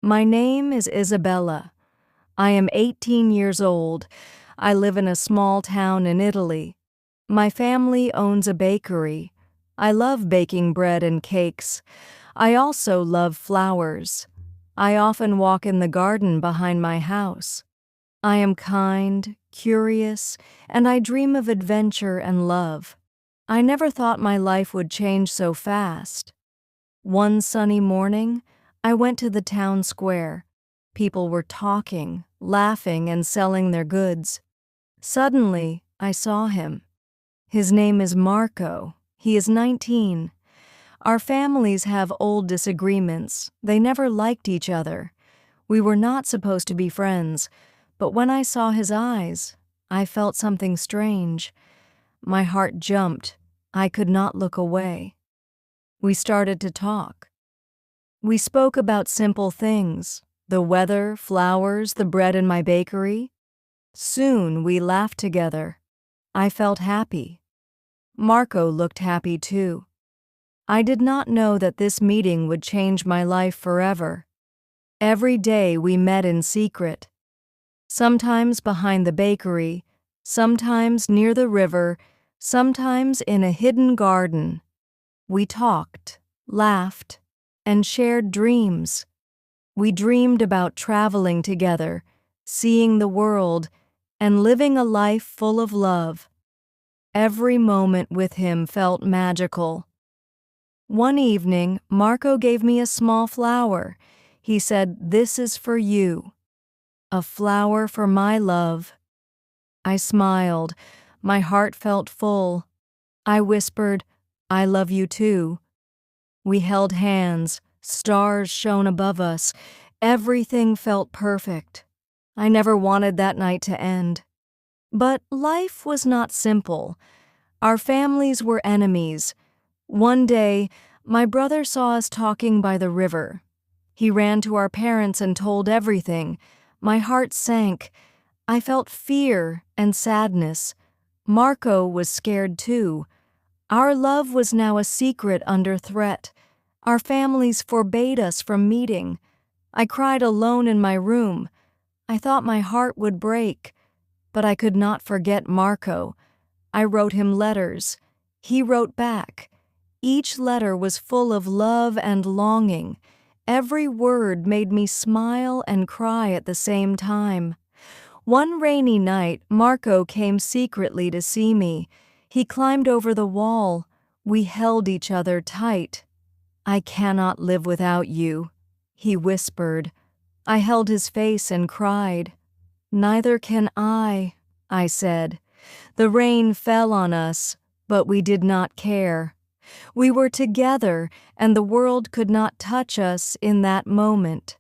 My name is Isabella. I am 18 years old. I live in a small town in Italy. My family owns a bakery. I love baking bread and cakes. I also love flowers. I often walk in the garden behind my house. I am kind, curious, and I dream of adventure and love. I never thought my life would change so fast. One sunny morning, I went to the town square. People were talking, laughing, and selling their goods. Suddenly, I saw him. His name is Marco. He is 19. Our families have old disagreements. They never liked each other. We were not supposed to be friends, but when I saw his eyes, I felt something strange. My heart jumped. I could not look away. We started to talk. We spoke about simple things, the weather, flowers, the bread in my bakery. Soon we laughed together. I felt happy. Marco looked happy too. I did not know that this meeting would change my life forever. Every day we met in secret. Sometimes behind the bakery, sometimes near the river, sometimes in a hidden garden. We talked, laughed, and shared dreams. We dreamed about traveling together, seeing the world, and living a life full of love. Every moment with him felt magical. One evening, Marco gave me a small flower. He said, "This is for you." A flower for my love. I smiled. My heart felt full. I whispered, "I love you too." We held hands. Stars shone above us. Everything felt perfect. I never wanted that night to end. But life was not simple. Our families were enemies. One day, my brother saw us talking by the river. He ran to our parents and told everything. My heart sank. I felt fear and sadness. Marco was scared too. Our love was now a secret under threat. Our families forbade us from meeting. I cried alone in my room. I thought my heart would break. But I could not forget Marco. I wrote him letters. He wrote back. Each letter was full of love and longing. Every word made me smile and cry at the same time. One rainy night, Marco came secretly to see me. He climbed over the wall. We held each other tight. "I cannot live without you," he whispered. I held his face and cried. "Neither can I," said. The rain fell on us, but we did not care. We were together, and the world could not touch us in that moment.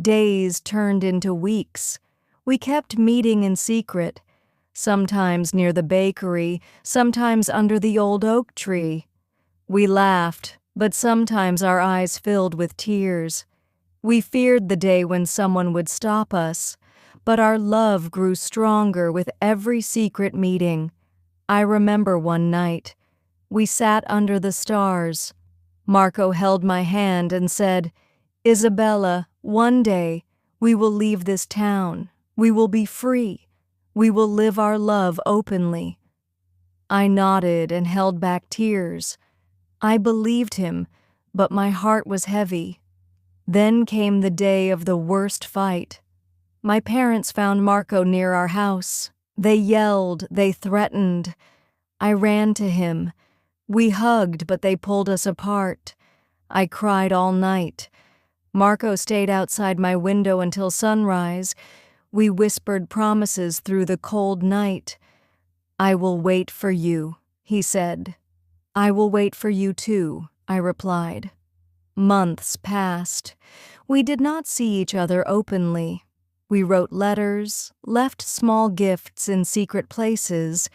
Days turned into weeks. We kept meeting in secret, sometimes near the bakery, sometimes under the old oak tree. We laughed, but sometimes our eyes filled with tears. We feared the day when someone would stop us, but our love grew stronger with every secret meeting. I remember one night. We sat under the stars. Marco held my hand and said, "Isabella, one day we will leave this town. We will be free. We will live our love openly." I nodded and held back tears. I believed him, but my heart was heavy. Then came the day of the worst fight. My parents found Marco near our house. They yelled, they threatened. I ran to him. We hugged, but they pulled us apart. I cried all night. Marco stayed outside my window until sunrise. We whispered promises through the cold night. "I will wait for you," he said. "I will wait for you too," I replied. Months passed. We did not see each other openly. We wrote letters, left small gifts in secret places.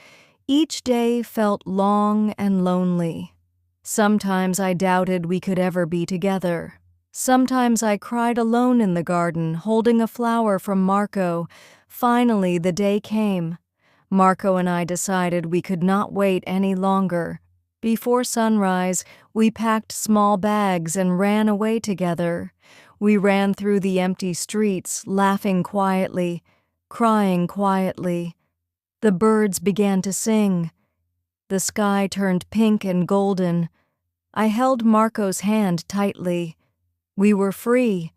Each day felt long and lonely. Sometimes I doubted we could ever be together. Sometimes I cried alone in the garden, holding a flower from Marco. Finally, the day came. Marco and I decided we could not wait any longer. Before sunrise, we packed small bags and ran away together. We ran through the empty streets, laughing quietly, crying quietly. The birds began to sing. The sky turned pink and golden. I held Marco's hand tightly. We were free,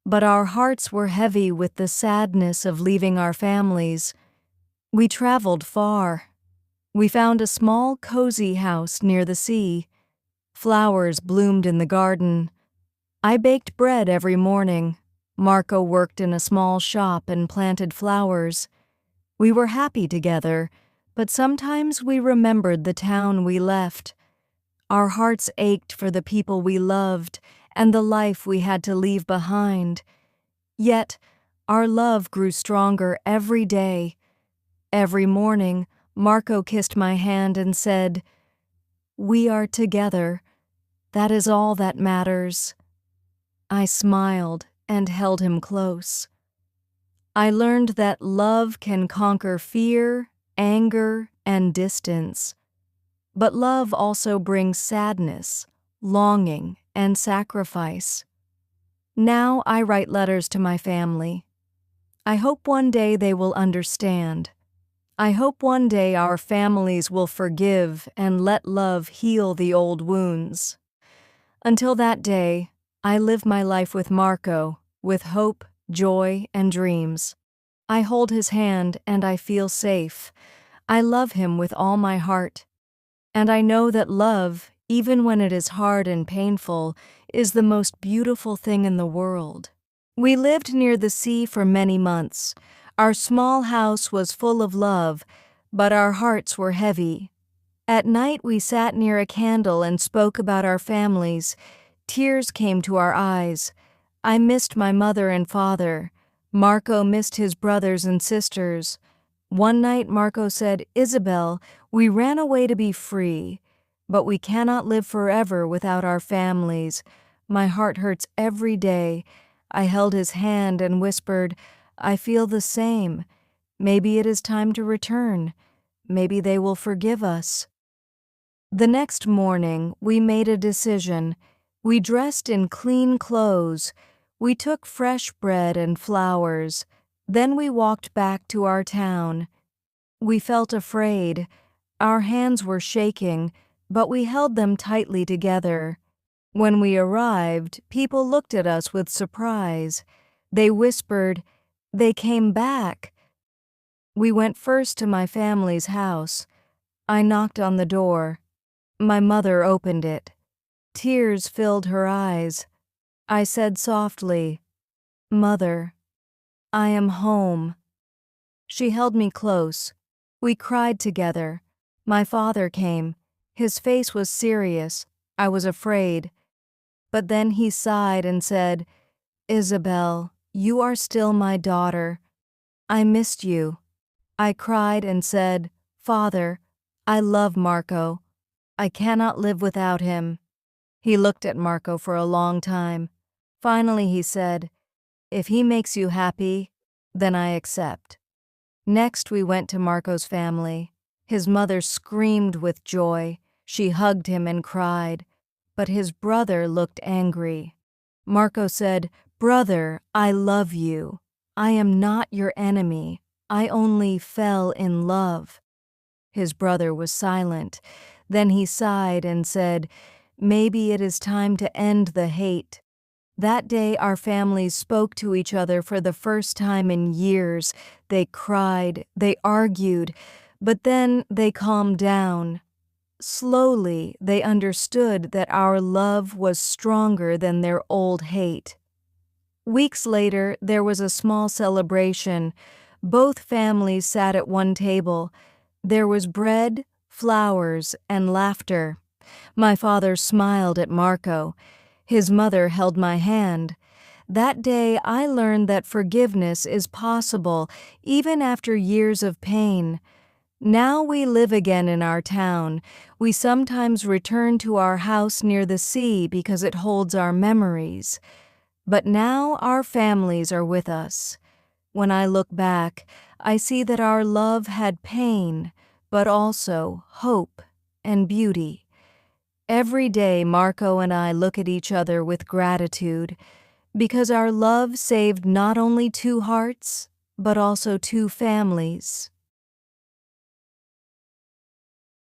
but our hearts were heavy with the sadness of leaving our families. We traveled far. We found a small, cozy house near the sea. Flowers bloomed in the garden. I baked bread every morning. Marco worked in a small shop and planted flowers. We were happy together, but sometimes we remembered the town we left. Our hearts ached for the people we loved and the life we had to leave behind. Yet, our love grew stronger every day. Every morning, Marco kissed my hand and said, "We are together. That is all that matters." I smiled and held him close. I learned that love can conquer fear, anger, and distance. But love also brings sadness, longing, and sacrifice. Now I write letters to my family. I hope one day they will understand. I hope one day our families will forgive and let love heal the old wounds. Until that day, I live my life with Marco, with hope, joy, and dreams. I hold his hand and I feel safe. I love him with all my heart. And I know that love, even when it is hard and painful, is the most beautiful thing in the world. We lived near the sea for many months. Our small house was full of love, but our hearts were heavy. At night we sat near a candle and spoke about our families. Tears came to our eyes. I missed my mother and father. Marco missed his brothers and sisters. One night Marco said, "Isabel, we ran away to be free, but we cannot live forever without our families. My heart hurts every day." I held his hand and whispered, "I feel the same. Maybe it is time to return. Maybe they will forgive us." The next morning, we made a decision. We dressed in clean clothes. We took fresh bread and flowers. Then we walked back to our town. We felt afraid. Our hands were shaking, but we held them tightly together. When we arrived, people looked at us with surprise. They whispered, "They came back." We went first to my family's house. I knocked on the door. My mother opened it. Tears filled her eyes. I said softly, "Mother, I am home." She held me close. We cried together. My father came. His face was serious. I was afraid. But then he sighed and said, "Isabel, you are still my daughter. I missed you." I cried and said, "Father, I love Marco. I cannot live without him." He looked at Marco for a long time. Finally he said, "If he makes you happy, then I accept." Next we went to Marco's family. His mother screamed with joy. She hugged him and cried. But his brother looked angry. Marco said, "Brother, I love you. I am not your enemy. I only fell in love." His brother was silent. Then he sighed and said, "Maybe it is time to end the hate." That day our families spoke to each other for the first time in years. They cried, they argued, but then they calmed down. Slowly, they understood that our love was stronger than their old hate. Weeks later, there was a small celebration. Both families sat at one table. There was bread, flowers, and laughter. My father smiled at Marco. His mother held my hand. That day, I learned that forgiveness is possible even after years of pain. Now we live again in our town. We sometimes return to our house near the sea because it holds our memories. But now our families are with us. When I look back, I see that our love had pain, but also hope and beauty. Every day Marco and I look at each other with gratitude. because our love saved not only two hearts, but also two families.